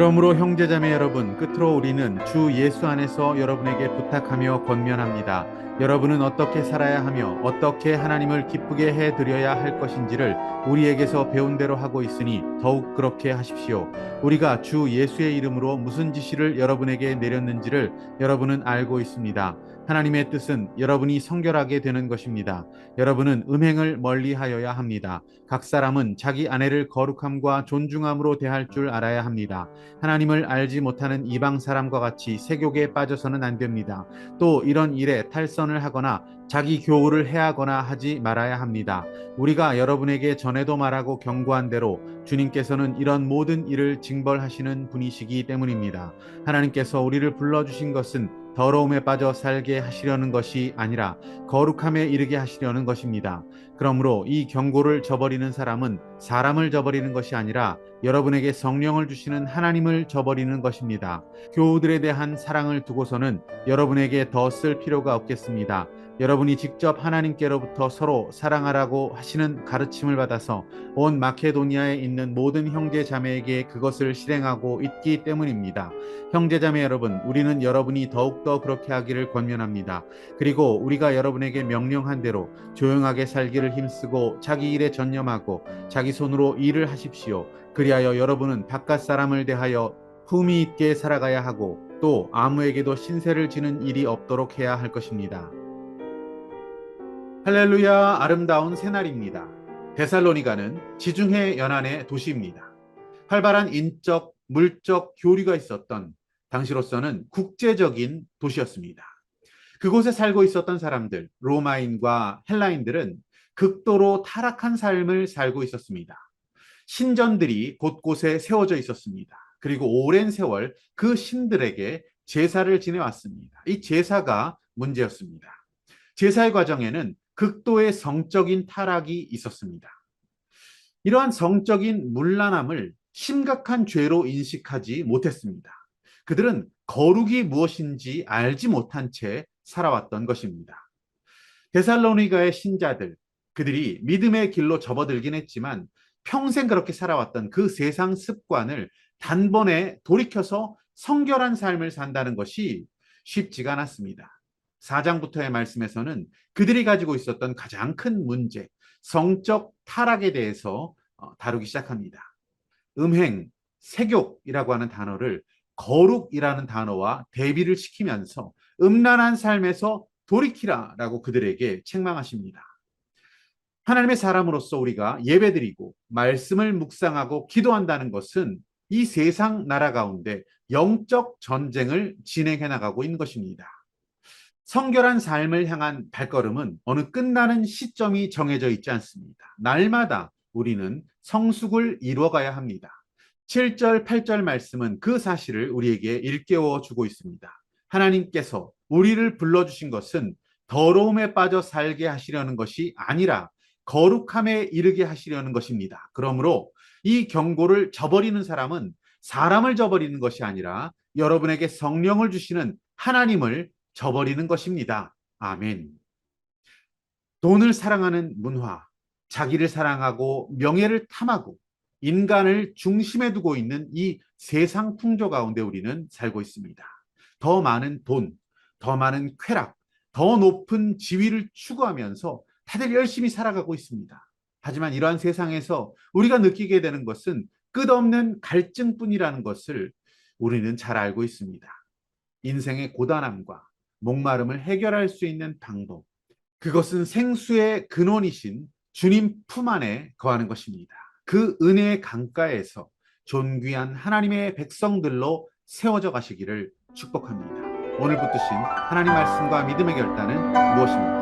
그러므로 형제자매 여러분, 끝으로 우리는 주 예수 안에서 여러분에게 부탁하며 권면합니다. 여러분은 어떻게 살아야 하며 어떻게 하나님을 기쁘게 해드려야 할 것인지를 우리에게서 배운 대로 하고 있으니 더욱 그렇게 하십시오. 우리가 주 예수의 이름으로 무슨 지시를 여러분에게 내렸는지를 여러분은 알고 있습니다. 하나님의 뜻은 여러분이 성결하게 되는 것입니다. 여러분은 음행을 멀리하여야 합니다. 각 사람은 자기 아내를 거룩함과 존중함으로 대할 줄 알아야 합니다. 하나님을 알지 못하는 이방 사람과 같이 세욕에 빠져서는 안 됩니다. 또 이런 일에 탈선을 하거나 자기 교우를 해하거나 하지 말아야 합니다. 우리가 여러분에게 전에도 말하고 경고한 대로 주님께서는 이런 모든 일을 징벌하시는 분이시기 때문입니다. 하나님께서 우리를 불러주신 것은 더러움에 빠져 살게 하시려는 것이 아니라 거룩함에 이르게 하시려는 것입니다. 그러므로 이 경고를 저버리는 사람은 사람을 저버리는 것이 아니라 여러분에게 성령을 주시는 하나님을 저버리는 것입니다. 교우들에 대한 사랑을 두고서는 여러분에게 더 쓸 필요가 없겠습니다. 여러분이 직접 하나님께로부터 서로 사랑하라고 하시는 가르침을 받아서 온 마케도니아에 있는 모든 형제 자매에게 그것을 실행하고 있기 때문입니다. 형제 자매 여러분, 우리는 여러분이 더욱더 그렇게 하기를 권면합니다. 그리고 우리가 여러분에게 명령한 대로 조용하게 살기를 힘쓰고 자기 일에 전념하고 자기 손으로 일을 하십시오. 그리하여 여러분은 바깥 사람을 대하여 품위 있게 살아가야 하고 또 아무에게도 신세를 지는 일이 없도록 해야 할 것입니다. 할렐루야, 아름다운 새날입니다. 데살로니가는 지중해 연안의 도시입니다. 활발한 인적, 물적 교류가 있었던 당시로서는 국제적인 도시였습니다. 그곳에 살고 있었던 사람들, 로마인과 헬라인들은 극도로 타락한 삶을 살고 있었습니다. 신전들이 곳곳에 세워져 있었습니다. 그리고 오랜 세월 그 신들에게 제사를 지내왔습니다. 이 제사가 문제였습니다. 제사의 과정에는 극도의 성적인 타락이 있었습니다. 이러한 성적인 문란함을 심각한 죄로 인식하지 못했습니다. 그들은 거룩이 무엇인지 알지 못한 채 살아왔던 것입니다. 데살로니가의 신자들, 그들이 믿음의 길로 접어들긴 했지만 평생 그렇게 살아왔던 그 세상 습관을 단번에 돌이켜서 성결한 삶을 산다는 것이 쉽지가 않았습니다. 4장부터의 말씀에서는 그들이 가지고 있었던 가장 큰 문제, 성적 타락에 대해서 다루기 시작합니다. 음행, 색욕이라고 하는 단어를 거룩이라는 단어와 대비를 시키면서 음란한 삶에서 돌이키라라고 그들에게 책망하십니다. 하나님의 사람으로서 우리가 예배드리고 말씀을 묵상하고 기도한다는 것은 이 세상 나라 가운데 영적 전쟁을 진행해 나가고 있는 것입니다. 성결한 삶을 향한 발걸음은 어느 끝나는 시점이 정해져 있지 않습니다. 날마다 우리는 성숙을 이루어가야 합니다. 7절, 8절 말씀은 그 사실을 우리에게 일깨워 주고 있습니다. 하나님께서 우리를 불러주신 것은 더러움에 빠져 살게 하시려는 것이 아니라 거룩함에 이르게 하시려는 것입니다. 그러므로 이 경고를 저버리는 사람은 사람을 저버리는 것이 아니라 여러분에게 성령을 주시는 하나님을 저버리는 것입니다. 아멘. 돈을 사랑하는 문화, 자기를 사랑하고 명예를 탐하고 인간을 중심에 두고 있는 이 세상 풍조 가운데 우리는 살고 있습니다. 더 많은 돈, 더 많은 쾌락, 더 높은 지위를 추구하면서 다들 열심히 살아가고 있습니다. 하지만 이러한 세상에서 우리가 느끼게 되는 것은 끝없는 갈증뿐이라는 것을 우리는 잘 알고 있습니다. 인생의 고단함과 목마름을 해결할 수 있는 방법, 그것은 생수의 근원이신 주님 품 안에 거하는 것입니다. 그 은혜의 강가에서 존귀한 하나님의 백성들로 세워져 가시기를 축복합니다. 오늘 붙드신 하나님 말씀과 믿음의 결단은 무엇입니까?